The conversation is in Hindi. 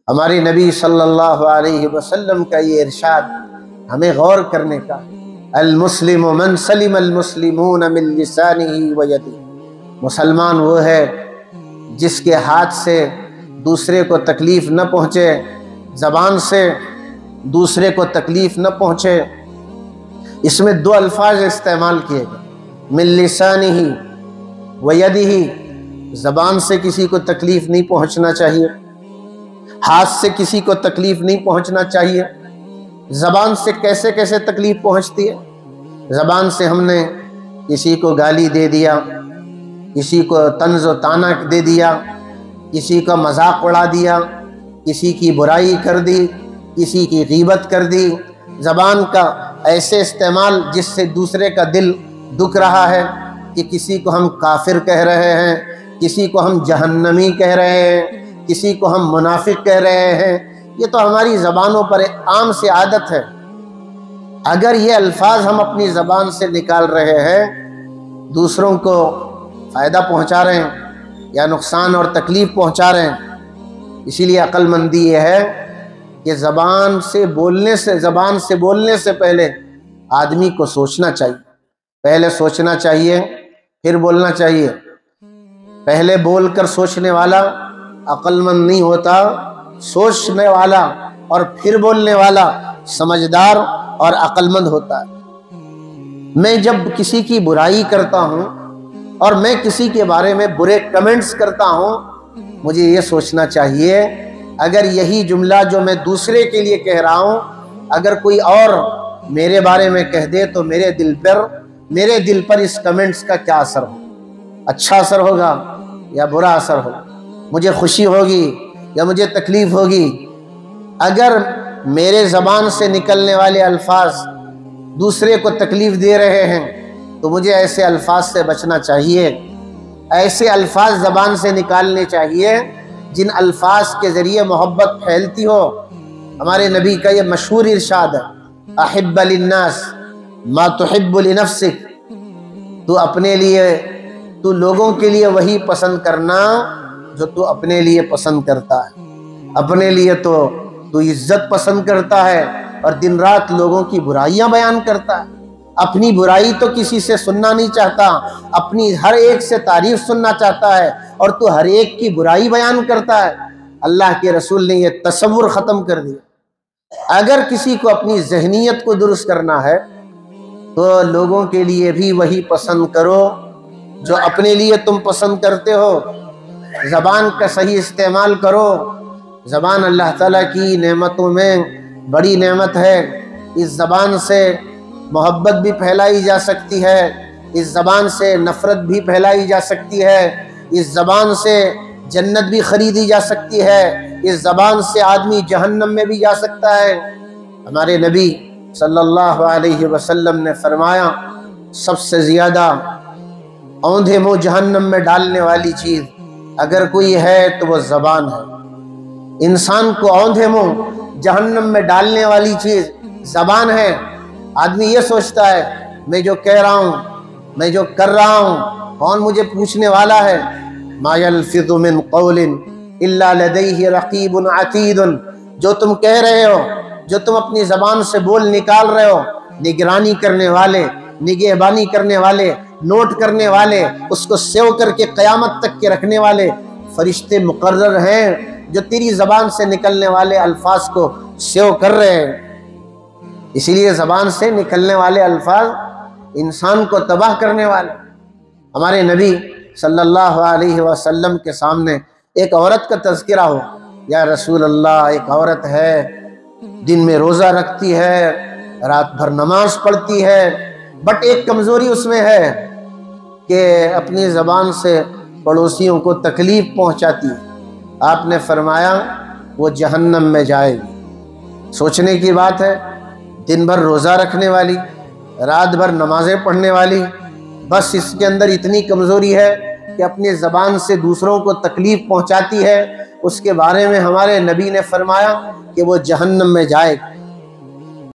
हमारे नबी सल्लल्लाहु अलैहि वसल्लम का ये इरशाद हमें गौर करने का। अल मुस्लिम मन सलिम अल मुस्लिमून मिन लिसानिही व यदिही, मुसलमान वो है जिसके हाथ से दूसरे को तकलीफ़ न पहुँचे, ज़बान से दूसरे को तकलीफ़ न पहुँचे। इसमें दो अल्फाज इस्तेमाल किए गए, मिन लिसानिही व यदिही, ज़बान से किसी को तकलीफ़ नहीं पहुँचना चाहिए, हाथ से किसी को तकलीफ़ नहीं पहुँचना चाहिए। ज़बान से कैसे कैसे तकलीफ़ पहुँचती है? ज़बान से हमने किसी को गाली दे दिया, किसी को तंज़ व ताना दे दिया, किसी का मजाक उड़ा दिया, किसी की बुराई कर दी, किसी की गीबत कर दी। ज़बान का ऐसे इस्तेमाल जिससे दूसरे का दिल दुख रहा है कि किसी को हम काफिर कह रहे हैं, किसी को हम जहन्नमी कह रहे हैं, किसी को हम मुनाफिक कह रहे हैं। ये तो हमारी ज़बानों पर आम सी आदत है। अगर ये अल्फाज हम अपनी ज़बान से निकाल रहे हैं, दूसरों को फ़ायदा पहुंचा रहे हैं या नुकसान और तकलीफ़ पहुंचा रहे हैं। इसीलिए अक्लमंदी ये है कि ज़बान से बोलने से पहले आदमी को सोचना चाहिए। पहले सोचना चाहिए, फिर बोलना चाहिए। पहले बोलकर सोचने वाला अक्लमंद नहीं होता, सोचने वाला और फिर बोलने वाला समझदार और अक्लमंद होता है। मैं जब किसी की बुराई करता हूँ और मैं किसी के बारे में बुरे कमेंट्स करता हूँ, मुझे ये सोचना चाहिए अगर यही जुमला जो मैं दूसरे के लिए कह रहा हूँ अगर कोई और मेरे बारे में कह दे तो मेरे दिल पर इस कमेंट्स का क्या असर हो, अच्छा असर होगा या बुरा असर होगा, मुझे खुशी होगी या मुझे तकलीफ़ होगी। अगर मेरे ज़बान से निकलने वाले अल्फाज दूसरे को तकलीफ़ दे रहे हैं तो मुझे ऐसे अल्फाज से बचना चाहिए। ऐसे अल्फाज ज़बान से निकालने चाहिए जिन अल्फाज के ज़रिए मोहब्बत फैलती हो। हमारे नबी का ये मशहूर इरशाद है, अहिब्ब लिन्नास मा तुहिब्बु लिनफ्सिक, तू लोगों के लिए वही पसंद करना जो तू अपने लिए पसंद करता है। अपने लिए तो तू इज्जत पसंद करता है और दिन रात लोगों की बुराइयां बयान करता है। अपनी बुराई तो किसी से सुनना नहीं चाहता, अपनी हर एक से तारीफ सुनना चाहता है और तू हर एक की बुराई बयान करता है। अल्लाह के रसूल ने यह तसव्वुर ख़त्म कर दिया। अगर किसी को अपनी ज़हनियत को दुरुस्त करना है तो लोगों के लिए भी वही पसंद करो जो अपने लिए तुम पसंद करते हो। ज़बान का सही इस्तेमाल करो। ज़बान अल्लाह ताला की नेमतों में बड़ी नेमत है। इस ज़बान से मोहब्बत भी फैलाई जा सकती है, इस ज़बान से नफ़रत भी फैलाई जा सकती है, इस ज़बान से जन्नत भी ख़रीदी जा सकती है, इस ज़बान से आदमी जहन्नम में भी जा सकता है। हमारे नबी सल्लल्लाहु अलैहि वसल्लम ने फरमाया, सबसे ज़्यादा औंधे मुँह जहन्नम में डालने वाली चीज़ अगर कोई है तो वो ज़बान है। इंसान को औंधे मुँह जहन्नम में डालने वाली चीज़ ज़बान है। आदमी ये सोचता है मैं जो कह रहा हूँ, मैं जो कर रहा हूँ, कौन मुझे पूछने वाला है। मा यल्फिज़ु मिन क़ौलिन इल्ला लदैहि रक़ीबुन अतीदुन, जो तुम कह रहे हो, जो तुम अपनी ज़बान से बोल निकाल रहे हो, निगरानी करने वाले, निगहबानी करने वाले, नोट करने वाले, उसको सेव करके क़यामत तक के रखने वाले फरिश्ते मुकर्रर हैं जो तेरी ज़बान से निकलने वाले अल्फाज को सेव कर रहे हैं। इसीलिए ज़बान से निकलने वाले अल्फाज इंसान को तबाह करने वाले। हमारे नबी सल्लल्लाहु अलैहि वसल्लम के सामने एक औरत का तज़किरा हो, या रसूल अल्लाह, एक औरत है दिन में रोज़ा रखती है, रात भर नमाज पढ़ती है, बट एक कमज़ोरी उसमें है कि अपनी ज़बान से पड़ोसियों को तकलीफ़ पहुँचाती है। आपने फरमाया वो जहन्नम में जाएगी। सोचने की बात है, दिन भर रोज़ा रखने वाली, रात भर नमाज़ें पढ़ने वाली, बस इसके अंदर इतनी कमज़ोरी है कि अपनी ज़बान से दूसरों को तकलीफ़ पहुँचाती है। उसके बारे में हमारे नबी ने फरमाया कि वो जहन्नम में जाएगी।